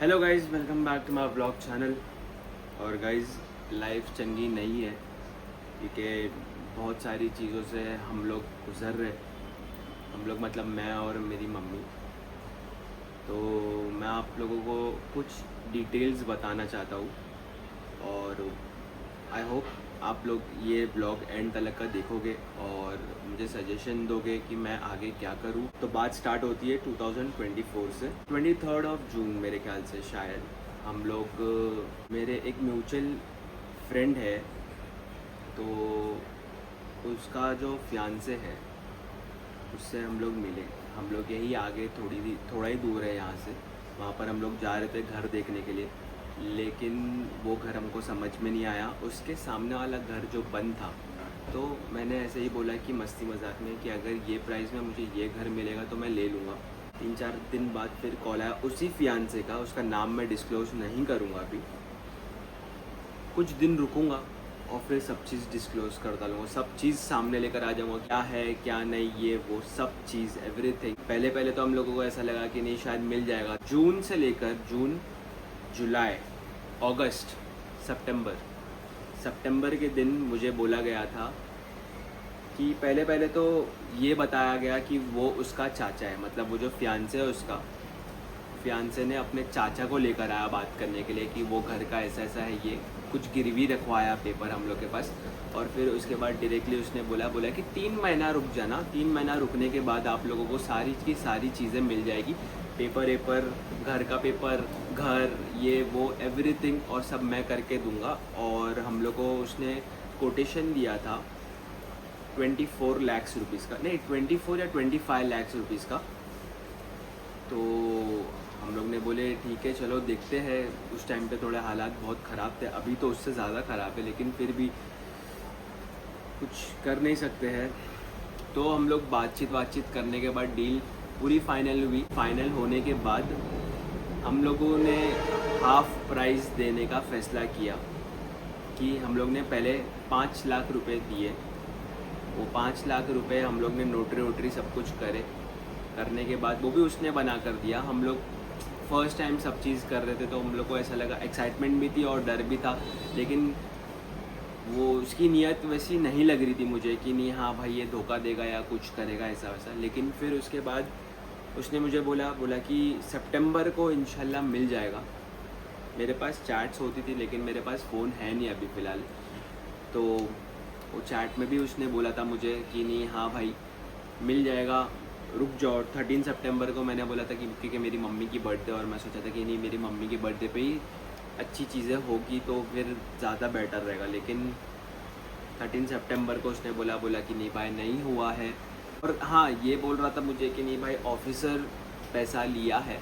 Hello guys, welcome back to my blog channel. और guys, life चंगी नहीं है क्योंकि बहुत सारी चीज़ों से हम लोग गुज़र रहे। हम लोग मतलब मैं और मेरी मम्मी। तो मैं आप लोगों को कुछ डिटेल्स बताना चाहता हूँ और आई होप आप लोग ये ब्लॉग एंड तक का देखोगे और मुझे सजेशन दोगे कि मैं आगे क्या करूँ। तो बात स्टार्ट होती है 2024 से 23 जून मेरे ख्याल से शायद हम लोग मेरे एक म्यूचुअल फ्रेंड है तो उसका जो फियांसे है उससे हम लोग मिले। हम लोग यही आगे थोड़ा ही दूर है यहाँ से। वहाँ पर हम लोग जा रहे थे घर देखने के लिए, लेकिन वो घर हमको समझ में नहीं आया। उसके सामने वाला घर जो बंद था, तो मैंने ऐसे ही बोला कि मस्ती मजाक में कि अगर ये प्राइस में मुझे ये घर मिलेगा तो मैं ले लूँगा। 3-4 दिन बाद फिर कॉल आया उसी फियांसे का। उसका नाम मैं डिस्क्लोज़ नहीं करूँगा अभी, कुछ दिन रुकूँगा और फिर सब चीज़ डिस्क्लोज़ कर डालूँगा। सब चीज़ सामने लेकर आ जाऊँगा, क्या है क्या नहीं, ये वो सब चीज़ एवरीथिंग। पहले तो हम लोगों को ऐसा लगा कि नहीं शायद मिल जाएगा। जून से लेकर जुलाई, अगस्त, सितंबर के दिन मुझे बोला गया था कि पहले तो ये बताया गया कि वो उसका चाचा है, मतलब वो जो फियांसे है उसका फियांसे ने अपने चाचा को लेकर आया बात करने के लिए कि वो घर का ऐसा ऐसा है। ये कुछ गिरवी रखवाया पेपर हम लोग के पास और फिर उसके बाद डायरेक्टली उसने बोला कि 3 महीना रुक जाना। 3 महीना रुकने के बाद आप लोगों को सारी की सारी चीज़ें मिल जाएगी, पेपर, घर का पेपर, घर, ये वो एवरीथिंग, और सब मैं करके दूंगा। और हम लोग को उसने कोटेशन दिया था 24 लाख रुपीज़ का, नहीं 24 या 25 लाख रुपीज़ का। तो हम लोग ने बोले ठीक है चलो देखते हैं। उस टाइम पे थोड़े हालात बहुत ख़राब थे, अभी तो उससे ज़्यादा ख़राब है, लेकिन फिर भी कुछ कर नहीं सकते हैं। तो हम लोग बातचीत करने के बाद डील पूरी फाइनल हुई। फाइनल होने के बाद हम लोगों ने हाफ प्राइस देने का फ़ैसला किया कि हम लोग ने पहले 5 लाख रुपए दिए। वो 5 लाख रुपए हम लोग ने नोटरी सब कुछ करने के बाद वो भी उसने बना कर दिया। हम लोग फर्स्ट टाइम सब चीज़ कर रहे थे तो हम लोग को ऐसा लगा, एक्साइटमेंट भी थी और डर भी था, लेकिन वो उसकी नीयत वैसी नहीं लग रही थी मुझे कि नहीं हाँ भाई ये धोखा देगा या कुछ करेगा ऐसा वैसा। लेकिन फिर उसके बाद उसने मुझे बोला कि सितंबर को इंशाल्लाह मिल जाएगा। मेरे पास चैट्स होती थी लेकिन मेरे पास फ़ोन है नहीं अभी फ़िलहाल। तो वो चैट में भी उसने बोला था मुझे कि नहीं हाँ भाई मिल जाएगा, रुक जाओ। 13 सितंबर को मैंने बोला था कि क्योंकि मेरी मम्मी की बर्थडे, और मैं सोचा था कि नहीं मेरी मम्मी की बर्थडे पे ही अच्छी चीज़ें होगी तो फिर ज़्यादा बेटर रहेगा। लेकिन 13 सितंबर को उसने बोला कि नहीं भाई नहीं हुआ है। और हाँ ये बोल रहा था मुझे कि नहीं भाई ऑफिसर पैसा लिया है,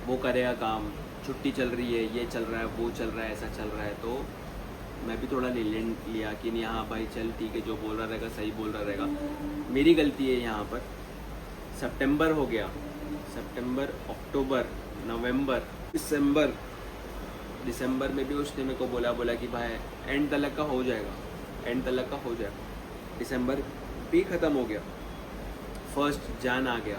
वो करेगा काम, छुट्टी चल रही है, ये चल रहा है, वो चल रहा है, ऐसा चल रहा है। तो मैं भी थोड़ा लीलेंट लिया कि नहीं हाँ भाई चल ठीक है, जो बोल रहा रहेगा सही बोल रहा रहेगा, मेरी गलती है यहाँ पर। सितंबर हो गया, सितंबर, अक्टूबर, नवंबर, दिसंबर में भी उसने मेरे को बोला कि भाई एंड तलक का हो जाएगा, दिसंबर भी ख़त्म हो गया, 1 जन आ गया।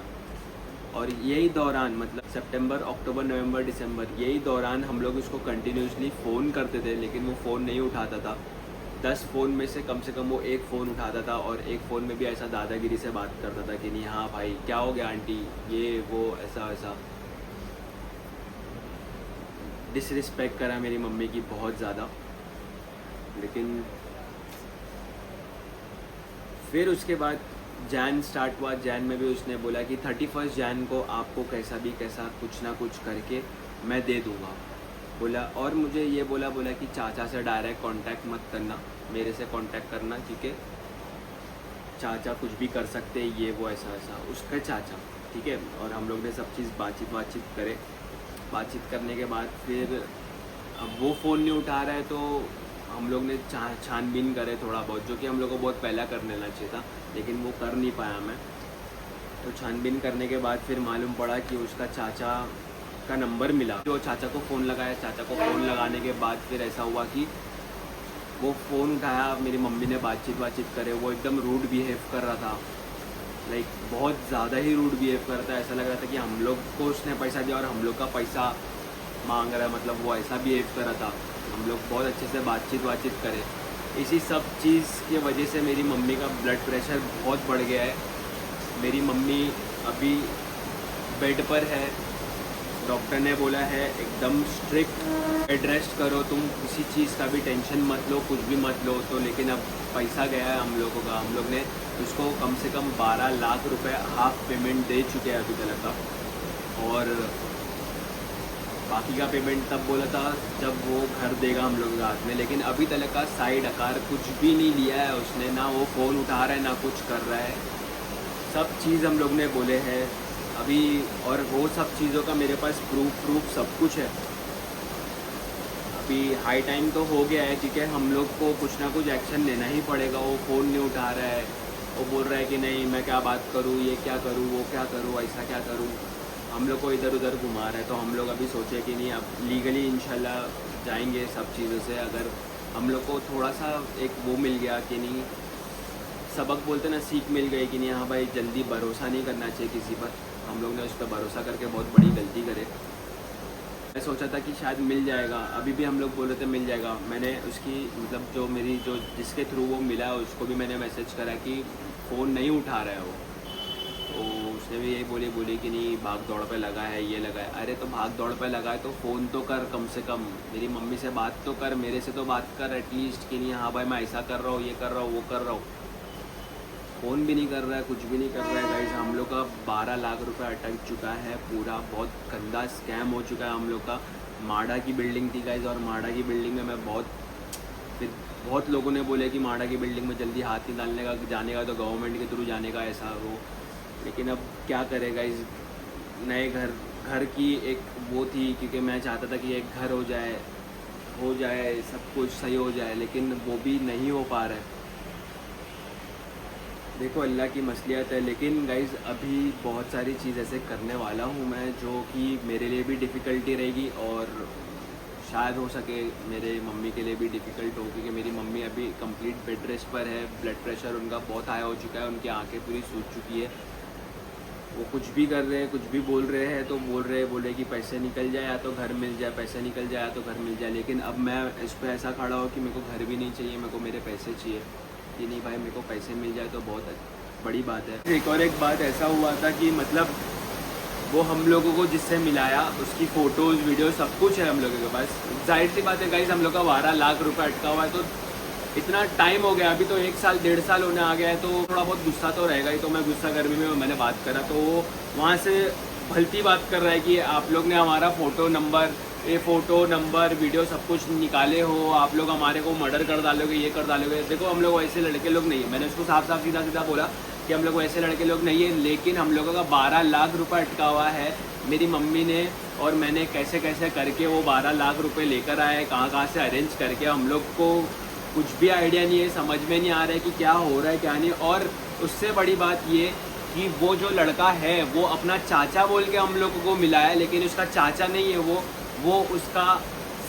और यही दौरान मतलब सितंबर, अक्टूबर, नवंबर, दिसंबर, यही दौरान हम लोग उसको कंटिन्यूसली फ़ोन करते थे, लेकिन वो फ़ोन नहीं उठाता था। 10 फ़ोन में से कम वो 1 फ़ोन उठाता था, और 1 फ़ोन में भी ऐसा दादागिरी से बात करता था कि नहीं हाँ भाई क्या हो गया आंटी, ये वो ऐसा वैसा। डिसरिस्पेक्ट करा मेरी मम्मी की बहुत ज़्यादा। लेकिन फिर उसके बाद जैन स्टार्ट हुआ। जैन में भी उसने बोला कि 31 जैन को आपको कैसा कुछ ना कुछ करके मैं दे दूँगा बोला। और मुझे ये बोला कि चाचा से डायरेक्ट कांटेक्ट मत करना, मेरे से कांटेक्ट करना, क्योंकि चाचा कुछ भी कर सकते हैं, ये वो ऐसा ऐसा। उसका चाचा ठीक है। और हम लोग ने सब चीज़ बातचीत करने के बाद फिर अब वो फ़ोन नहीं उठा रहा है तो हम लोग ने छानबीन करे थोड़ा बहुत, जो कि हम लोग को बहुत पहला कर लेना चाहिए था, लेकिन वो कर नहीं पाया मैं। तो छानबीन करने के बाद फिर मालूम पड़ा कि उसका चाचा का नंबर मिला। जो चाचा को फ़ोन लगाया, चाचा को फ़ोन लगाने के बाद फिर ऐसा हुआ कि वो फ़ोन उठाया, मेरी मम्मी ने बातचीत करे, वो एकदम रूड बिहेव कर रहा था लाइक बहुत ज़्यादा ही रूड बिहेव कर रहा था। ऐसा लग रहा था कि हम लोग को उसने पैसा दिया और हम लोग का पैसा मांग रहा है, मतलब वो ऐसा बिहेव कर रहा था। हम लोग बहुत अच्छे से बातचीत करें। इसी सब चीज़ की वजह से मेरी मम्मी का ब्लड प्रेशर बहुत बढ़ गया है। मेरी मम्मी अभी बेड पर है। डॉक्टर ने बोला है एकदम स्ट्रिक्ट बेड रेस्ट करो, तुम किसी चीज़ का भी टेंशन मत लो, कुछ भी मत लो। तो लेकिन अब पैसा गया है हम लोगों का। हम लोग ने उसको कम से कम 12 लाख रुपए हाफ पेमेंट दे चुके हैं अभी तक का। और बाकी का पेमेंट तब बोला था जब वो घर देगा हम लोग के हाथ में। लेकिन अभी तक का साइड आकार कुछ भी नहीं लिया है उसने, ना वो फ़ोन उठा रहा है ना कुछ कर रहा है। सब चीज़ हम लोग ने बोले हैं अभी, और वो सब चीज़ों का मेरे पास प्रूफ सब कुछ है। अभी हाई टाइम तो हो गया है क्योंकि हम लोग को कुछ ना कुछ एक्शन लेना ही पड़ेगा। वो फ़ोन नहीं उठा रहा है, वो बोल रहा है कि नहीं मैं क्या बात करूँ, ये क्या करूँ, वो क्या करूँ, ऐसा क्या करूँ। हम लोग को इधर उधर घुमा रहा है। तो हम लोग अभी सोचे कि नहीं अब लीगली इंशाल्लाह जाएंगे सब चीज़ों से। अगर हम लोग को थोड़ा सा एक वो मिल गया कि नहीं, सबक बोलते ना, सीख मिल गई कि नहीं हाँ भाई जल्दी भरोसा नहीं करना चाहिए किसी पर। हम लोग ने उस पर भरोसा करके बहुत बड़ी गलती करे। मैं सोचा था कि शायद मिल जाएगा, अभी भी हम लोग बोल रहे थे मिल जाएगा। मैंने उसकी मतलब जो मेरी जो जिसके थ्रू वो मिला है उसको भी मैंने मैसेज करा कि फ़ोन नहीं उठा रहा है वो। तो उसने भी यही बोली कि नहीं भाग दौड़ पे लगा है, ये लगा है। अरे तो भाग दौड़ पे लगा है तो फ़ोन तो कर, कम से कम मेरी मम्मी से बात तो कर, मेरे से तो बात कर एटलीस्ट कि नहीं हाँ भाई मैं ऐसा कर रहा हूँ, ये कर रहा हूँ, वो कर रहा हूँ। फ़ोन भी नहीं कर रहा है, कुछ भी नहीं कर रहा है गाइस। हम लोग का 12 लाख रुपए अटक चुका है पूरा। बहुत गंदा स्कैम हो चुका है हम लोग का। माडा की बिल्डिंग थी गाइस, और माडा की बिल्डिंग में मैं बहुत लोगों ने बोले कि माडा की बिल्डिंग में जल्दी हाथ नहीं डालने का, जाने का तो गवर्नमेंट के थ्रू जाने का, ऐसा वो। लेकिन अब क्या करें गाइस, नए घर की एक वो थी, क्योंकि मैं चाहता था कि एक घर हो जाए सब कुछ सही हो जाए, लेकिन वो भी नहीं हो पा रहा है। देखो अल्लाह की मसलियत है। लेकिन गाइज़ अभी बहुत सारी चीज़ ऐसे करने वाला हूँ मैं जो कि मेरे लिए भी डिफ़िकल्टी रहेगी, और शायद हो सके मेरे मम्मी के लिए भी डिफ़िकल्ट हो, क्योंकि मेरी मम्मी अभी कंप्लीट बेड रेस्ट पर है। ब्लड प्रेशर उनका बहुत हाई हो चुका है, उनकी आंखें पूरी सूज चुकी है। वो कुछ भी कर रहे हैं, कुछ भी बोल रहे हैं तो बोले कि पैसे निकल जाए या तो घर मिल जाए, पैसे निकल जाए या तो घर मिल जाए। लेकिन अब मैं इस पर ऐसा खड़ा हो कि मेरे को घर भी नहीं चाहिए, मेरे को मेरे पैसे चाहिए। कि नहीं भाई मेरे को पैसे मिल जाए तो बहुत बड़ी बात है। एक बात ऐसा हुआ था कि मतलब वो हम लोगों को जिससे मिलाया उसकी फ़ोटोज़ वीडियो सब कुछ है हम लोगों के पास। जाहिर सी बात है गाइस, हम लोग का 12 लाख रुपए अटका हुआ है। तो इतना टाइम हो गया, अभी तो 1 साल 1.5 साल होने आ गया है, तो थोड़ा बहुत गुस्सा तो रहेगा ही। तो मैं गुस्सा गर्मी में मैंने बात करा तो वो वहाँ से भलती बात कर रहा है कि आप लोग ने हमारा फ़ोटो नंबर वीडियो सब कुछ निकाले हो, आप लोग हमारे को मर्डर कर डालोगे, ये कर डालोगे। देखो हम लोग वैसे लड़के लोग नहीं है। मैंने उसको साफ सीधा बोला कि हम लोग वैसे लड़के लोग नहीं है, लेकिन हम लोगों का 12 लाख रुपए अटका हुआ है। मेरी मम्मी ने और मैंने कैसे करके वो 12 लाख रुपए लेकर आए, कहाँ से अरेंज करके। हम लोग को कुछ भी आइडिया नहीं है, समझ में नहीं आ रहा है कि क्या हो रहा है क्या नहीं। और उससे बड़ी बात ये कि वो जो लड़का है वो अपना चाचा बोल के हम लोगों को मिला है, लेकिन उसका चाचा नहीं है वो उसका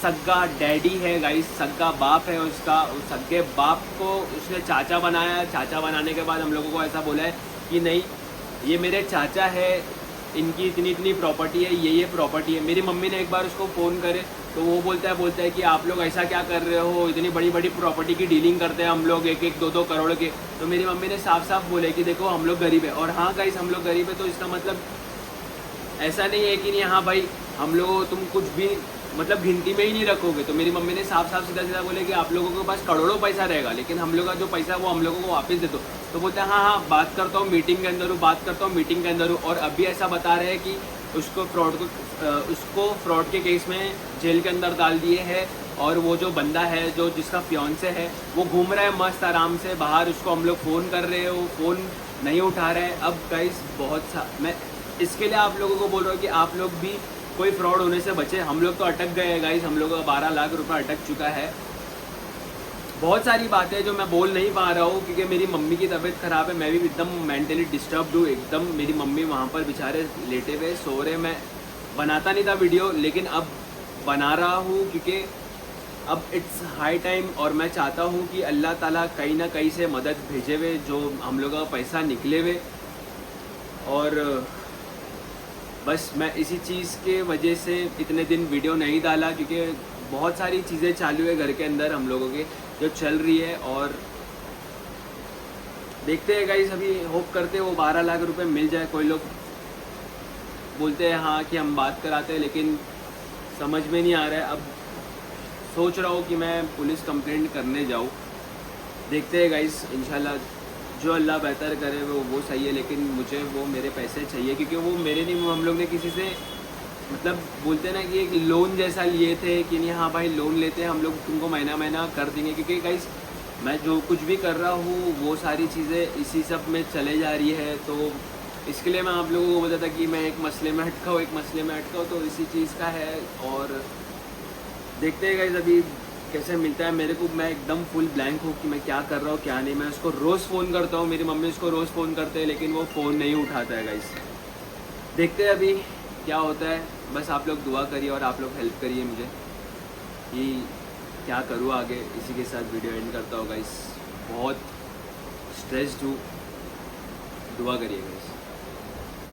सग्गा डैडी है गाइस, सग्गा बाप है उसका। उस सग्गे बाप को उसने चाचा बनाया। चाचा बनाने के बाद हम लोगों को ऐसा बोला है कि नहीं ये मेरे चाचा है, इनकी इतनी प्रॉपर्टी है, ये प्रॉपर्टी है। मेरी मम्मी ने एक बार उसको फ़ोन करे तो वो बोलता है कि आप लोग ऐसा क्या कर रहे हो, इतनी बड़ी प्रॉपर्टी की डीलिंग करते हैं हम लोग 1-1, 2-2 करोड़ के। तो मेरी मम्मी ने साफ बोले कि देखो हम लोग गरीब है। और हाँ गाइस हम लोग गरीब है तो इसका मतलब ऐसा नहीं है कि नहीं हाँ भाई हम लोग तुम कुछ भी मतलब गिनती में ही नहीं रखोगे। तो मेरी मम्मी ने साफ सीधा बोले कि आप लोगों के पास करोड़ों पैसा रहेगा, लेकिन हम लोग का जो पैसा वो हम लोगों को वापस दे दो। तो बोलते हैं हाँ बात करता हूँ मीटिंग के अंदर हूँ। और अभी ऐसा बता रहे हैं कि उसको फ्रॉड के केस में जेल के अंदर डाल दिए हैं। और वो जो बंदा है जो जिसका फियांसे है वो घूम रहा है मस्त आराम से बाहर, उसको हम लोग फ़ोन कर रहे हो, फ़ोन नहीं उठा रहे हैं। अब गाइस मैं इसके लिए आप लोगों को बोल रहा हूँ कि आप लोग भी कोई फ्रॉड होने से बचे। हम लोग तो अटक गए हैं गाइस, हम लोग का 12 लाख रुपए अटक चुका है। बहुत सारी बातें जो मैं बोल नहीं पा रहा हूँ क्योंकि मेरी मम्मी की तबीयत ख़राब है, मैं भी एकदम मेंटली डिस्टर्ब्ड हूँ एकदम। मेरी मम्मी वहाँ पर बेचारे लेटे हुए सो रहे। मैं बनाता नहीं था वीडियो, लेकिन अब बना रहा हूँ क्योंकि अब इट्स हाई टाइम। और मैं चाहता हूँ कि अल्लाह ताला कहीं ना कहीं से मदद भेजे हुए, जो हम लोग का पैसा निकले हुए और बस मैं इसी चीज़ के वजह से इतने दिन वीडियो नहीं डाला, क्योंकि बहुत सारी चीज़ें चालू है घर के अंदर हम लोगों के जो चल रही है। और देखते हैं गाइस, अभी होप करते हैं वो 12 लाख रुपए मिल जाए। कोई लोग बोलते हैं हाँ कि हम बात कराते हैं, लेकिन समझ में नहीं आ रहा है। अब सोच रहा हूँ कि मैं पुलिस कंप्लेंट करने जाऊँ। देखते हैं गाइस, इंशाल्लाह जो अल्लाह बेहतर करे वो सही है, लेकिन मुझे वो मेरे पैसे चाहिए, क्योंकि वो मेरे नहीं, वो हम लोग ने किसी से मतलब बोलते हैं ना कि एक लोन जैसा लिए थे कि नहीं हाँ भाई लोन लेते हैं हम लोग, तुमको महीना महीना कर देंगे। क्योंकि गाइस मैं जो कुछ भी कर रहा हूँ वो सारी चीज़ें इसी सब में चले जा रही है। तो इसके लिए मैं आप लोगों को बोलता था कि मैं एक मसले में अटका हूँ, एक मसले में अटका हूँ, तो इसी चीज़ का है। और देखते हैं गाइस अभी कैसे मिलता है मेरे को। मैं एकदम फुल ब्लैंक हूँ कि मैं क्या कर रहा हूँ क्या नहीं। मैं उसको रोज़ फ़ोन करता हूँ, मेरी मम्मी उसको रोज़ फ़ोन करते हैं, लेकिन वो फ़ोन नहीं उठाता है गाइस। देखते हैं अभी क्या होता है। बस आप लोग दुआ करिए और आप लोग हेल्प करिए मुझे कि क्या करूँ आगे। इसी के साथ वीडियो एंड करता हूँ गाइस। बहुत स्ट्रेस्ड हूँ, दुआ करिए गाइस।